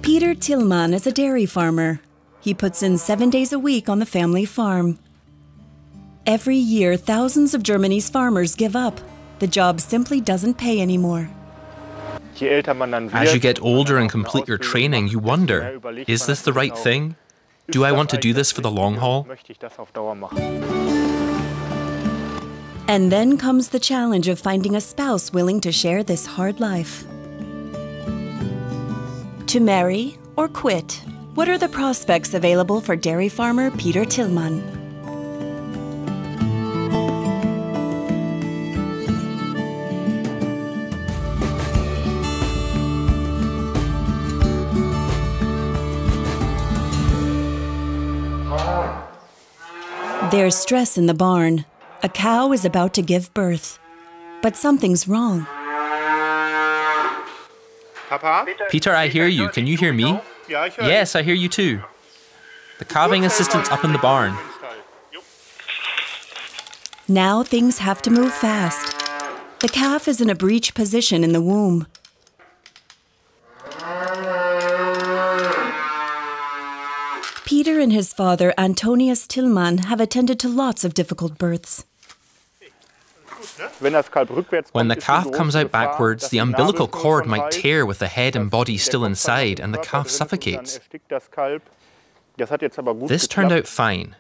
Peter Tillmann is a dairy farmer. He puts in 7 days a week on the family farm. Every year, thousands of Germany's farmers give up. The job simply doesn't pay anymore. As you get older and complete your training, you wonder, is this the right thing? Do I want to do this for the long haul? And then comes the challenge of finding a spouse willing to share this hard life. To marry or quit? What are the prospects available for dairy farmer Peter Tillmann? There's stress in the barn. A cow is about to give birth. But something's wrong. Papa? Peter, I hear you. Can you hear me? Yes, I hear you too. The calving assistant's up in the barn. Now things have to move fast. The calf is in a breech position in the womb. Peter and his father, Antonius Tillmann, have attended to lots of difficult births. When the calf comes out backwards, the umbilical cord might tear with the head and body still inside, and the calf suffocates. This turned out fine.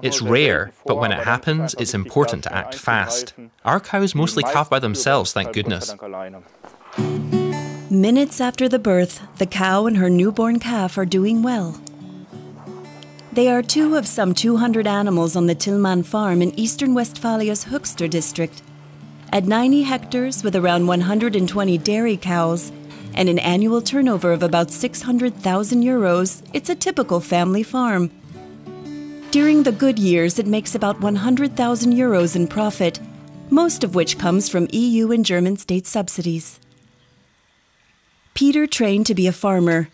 It's rare, but when it happens, it's important to act fast. Our cows mostly calve by themselves, thank goodness. Minutes after the birth, the cow and her newborn calf are doing well. They are two of some 200 animals on the Tillmann farm in eastern Westphalia's Höxter district. At 90 hectares with around 120 dairy cows and an annual turnover of about 600,000 euros, it's a typical family farm. During the good years, it makes about 100,000 euros in profit, most of which comes from EU and German state subsidies. Peter trained to be a farmer.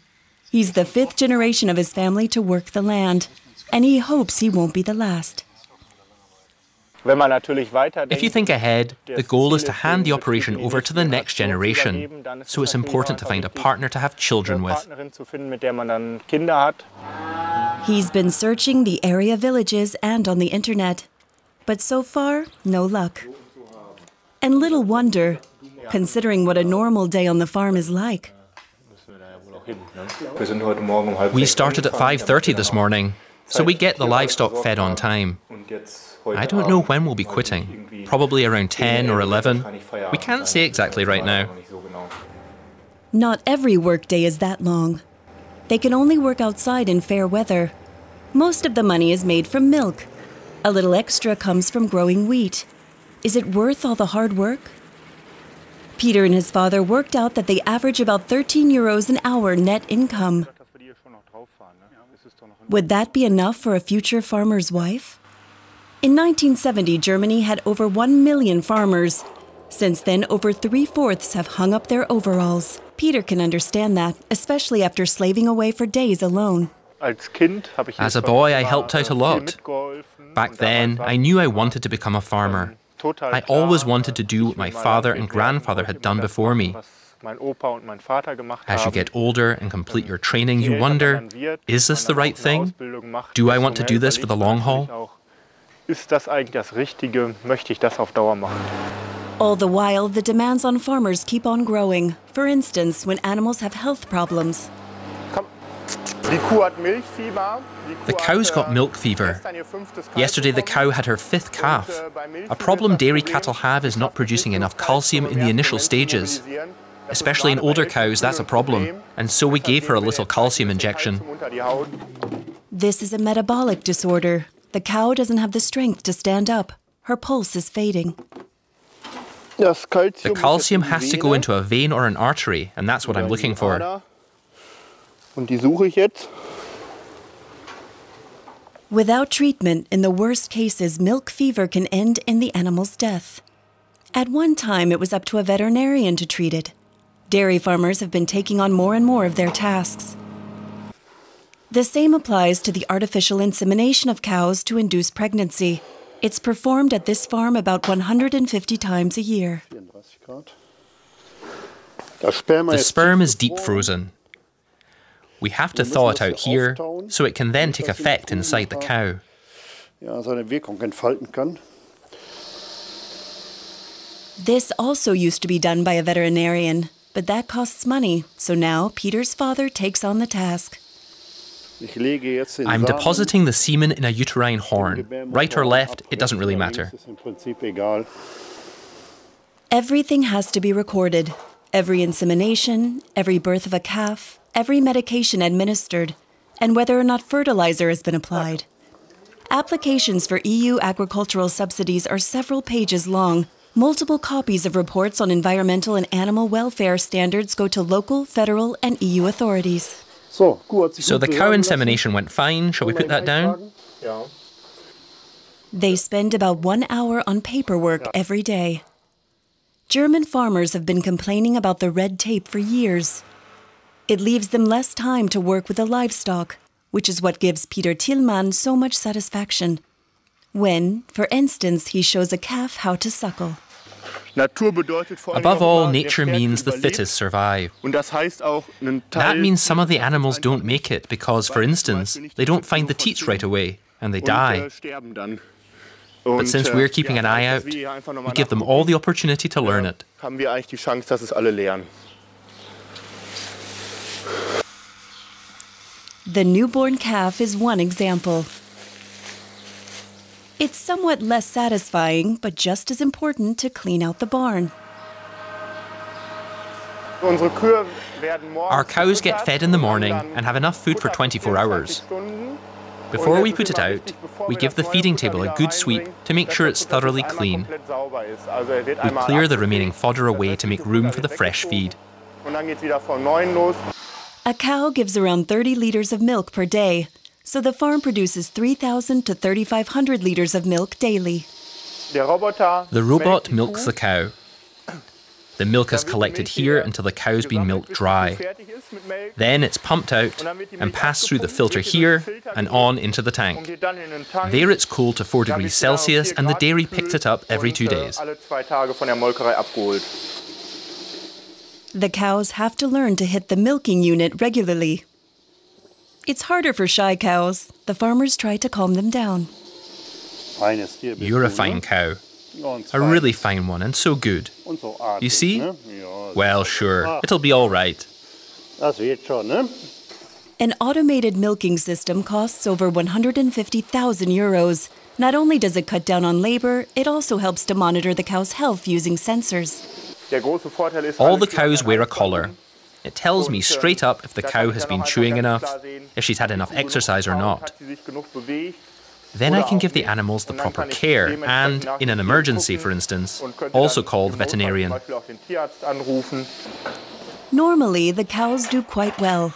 He's the 5th generation of his family to work the land, and he hopes he won't be the last. If you think ahead, the goal is to hand the operation over to the next generation, so it's important to find a partner to have children with. He's been searching the area villages and on the internet, but so far, no luck. And little wonder, considering what a normal day on the farm is like. We started at 5:30 this morning, so we get the livestock fed on time. I don't know when we'll be quitting, probably around 10 or 11. We can't say exactly right now. Not every workday is that long. They can only work outside in fair weather. Most of the money is made from milk. A little extra comes from growing wheat. Is it worth all the hard work? Peter and his father worked out that they average about 13 euros an hour net income. Would that be enough for a future farmer's wife? In 1970, Germany had over 1 million farmers. Since then, over 3/4 have hung up their overalls. Peter can understand that, especially after slaving away for days alone. As a boy, I helped out a lot. Back then, I knew I wanted to become a farmer. I always wanted to do what my father and grandfather had done before me. As you get older and complete your training, you wonder, is this the right thing? Do I want to do this for the long haul? All the while, the demands on farmers keep on growing. For instance, when animals have health problems. The cow's got milk fever. Yesterday the cow had her 5th calf. A problem dairy cattle have is not producing enough calcium in the initial stages. Especially in older cows, that's a problem. And so we gave her a little calcium injection. This is a metabolic disorder. The cow doesn't have the strength to stand up. Her pulse is fading. The calcium has to go into a vein or an artery, and that's what I'm looking for. Without treatment, in the worst cases, milk fever can end in the animal's death. At one time, it was up to a veterinarian to treat it. Dairy farmers have been taking on more and more of their tasks. The same applies to the artificial insemination of cows to induce pregnancy. It's performed at this farm about 150 times a year. The sperm is deep frozen. We have to thaw it out here so it can then take effect inside the cow. This also used to be done by a veterinarian, but that costs money, so now Peter's father takes on the task. I'm depositing the semen in a uterine horn. Right or left, it doesn't really matter. Everything has to be recorded. Every insemination, every birth of a calf, every medication administered, and whether or not fertilizer has been applied. Applications for EU agricultural subsidies are several pages long. Multiple copies of reports on environmental and animal welfare standards go to local, federal, and EU authorities. So the cow insemination went fine. Shall we put that down? They spend about 1 hour on paperwork every day. German farmers have been complaining about the red tape for years. It leaves them less time to work with the livestock, which is what gives Peter Tillmann so much satisfaction. When, for instance, he shows a calf how to suckle. Above all, nature means the fittest survive. That means some of the animals don't make it because, for instance, they don't find the teats right away and they die. But since we're keeping an eye out, we give them all the opportunity to learn it. The newborn calf is one example. It's somewhat less satisfying, but just as important to clean out the barn. Our cows get fed in the morning and have enough food for 24 hours. Before we put it out, we give the feeding table a good sweep to make sure it's thoroughly clean. We clear the remaining fodder away to make room for the fresh feed. A cow gives around 30 litres of milk per day, so the farm produces 3,000 to 3,500 litres of milk daily. The robot milks the cow. The milk is collected here until the cow's been milked dry. Then it's pumped out and passed through the filter here and on into the tank. There it's cooled to 4 degrees Celsius and the dairy picks it up every 2 days. The cows have to learn to hit the milking unit regularly. It's harder for shy cows. The farmers try to calm them down. You're a fine cow. A really fine one, and so good. You see? Well, sure. It'll be all right. An automated milking system costs over 150,000 euros. Not only does it cut down on labor, it also helps to monitor the cow's health using sensors. All the cows wear a collar. It tells me straight up if the cow has been chewing enough, if she's had enough exercise or not. Then I can give the animals the proper care and, in an emergency for instance, also call the veterinarian. Normally, the cows do quite well.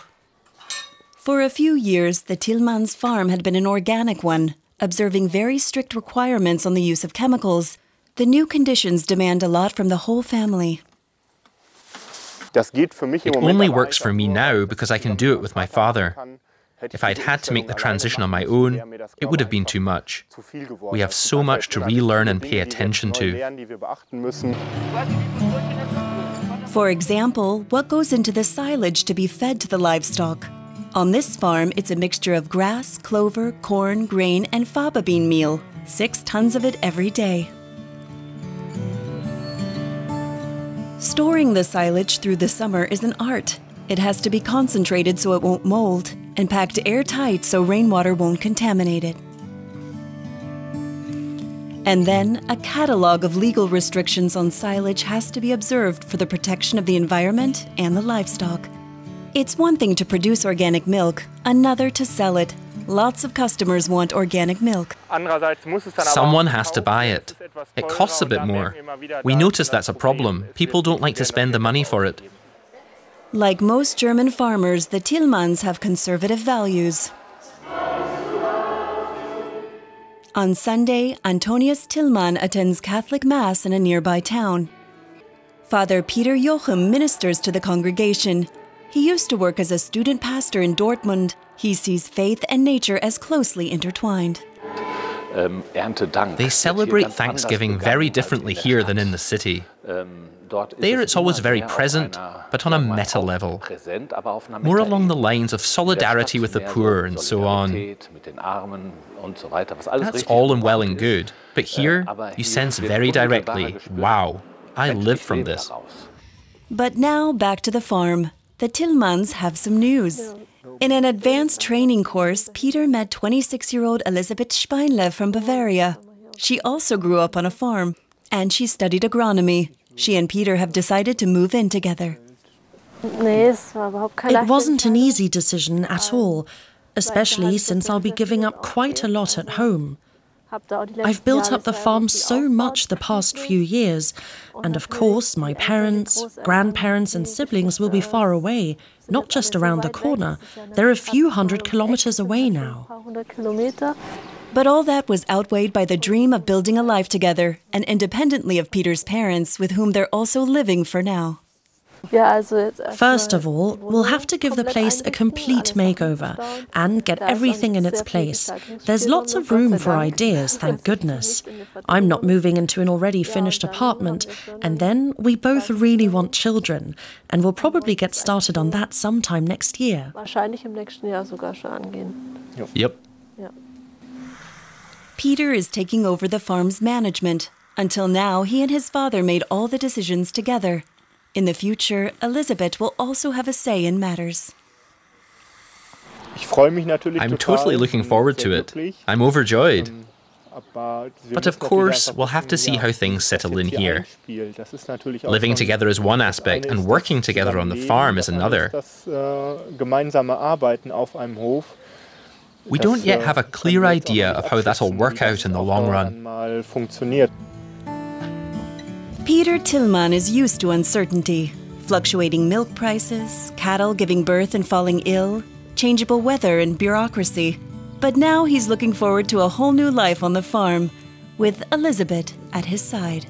For a few years, the Tillmann's farm had been an organic one, observing very strict requirements on the use of chemicals. The new conditions demand a lot from the whole family. It only works for me now because I can do it with my father. If I'd had to make the transition on my own, it would have been too much. We have so much to relearn and pay attention to. For example, what goes into the silage to be fed to the livestock? On this farm, it's a mixture of grass, clover, corn, grain, and faba bean meal. 6 tons of it every day. Storing the silage through the summer is an art. It has to be concentrated so it won't mold, and packed airtight so rainwater won't contaminate it. And then, a catalogue of legal restrictions on silage has to be observed for the protection of the environment and the livestock. It's one thing to produce organic milk, another to sell it. Lots of customers want organic milk. Someone has to buy it. It costs a bit more. We notice that's a problem. People don't like to spend the money for it. Like most German farmers, the Tillmanns have conservative values. On Sunday, Antonius Tillmann attends Catholic Mass in a nearby town. Father Peter Joachim ministers to the congregation. He used to work as a student pastor in Dortmund. He sees faith and nature as closely intertwined. They celebrate Thanksgiving very differently here than in the city. There it's always very present, but on a meta level, more along the lines of solidarity with the poor and so on. That's all and well and good, but here you sense very directly, wow, I live from this. But now back to the farm. The Tillmanns have some news. In an advanced training course, Peter met 26-year-old Elisabeth Speinle from Bavaria. She also grew up on a farm, and she studied agronomy. She and Peter have decided to move in together. It wasn't an easy decision at all, especially since I'll be giving up quite a lot at home. I've built up the farm so much the past few years, and of course my parents, grandparents and siblings will be far away, not just around the corner. They're a few hundred kilometers away now. But all that was outweighed by the dream of building a life together, and independently of Peter's parents, with whom they're also living for now. First of all, we'll have to give the place a complete makeover and get everything in its place. There's lots of room for ideas, thank goodness. I'm not moving into an already finished apartment, and then we both really want children, and we'll probably get started on that sometime next year. Yep. Peter is taking over the farm's management. Until now, he and his father made all the decisions together. In the future, Elisabeth will also have a say in matters. I'm totally looking forward to it. I'm overjoyed. But of course, we'll have to see how things settle in here. Living together is one aspect, and working together on the farm is another. We don't yet have a clear idea of how that'll work out in the long run. Peter Tillmann is used to uncertainty. Fluctuating milk prices, cattle giving birth and falling ill, changeable weather and bureaucracy. But now he's looking forward to a whole new life on the farm, with Elisabeth at his side.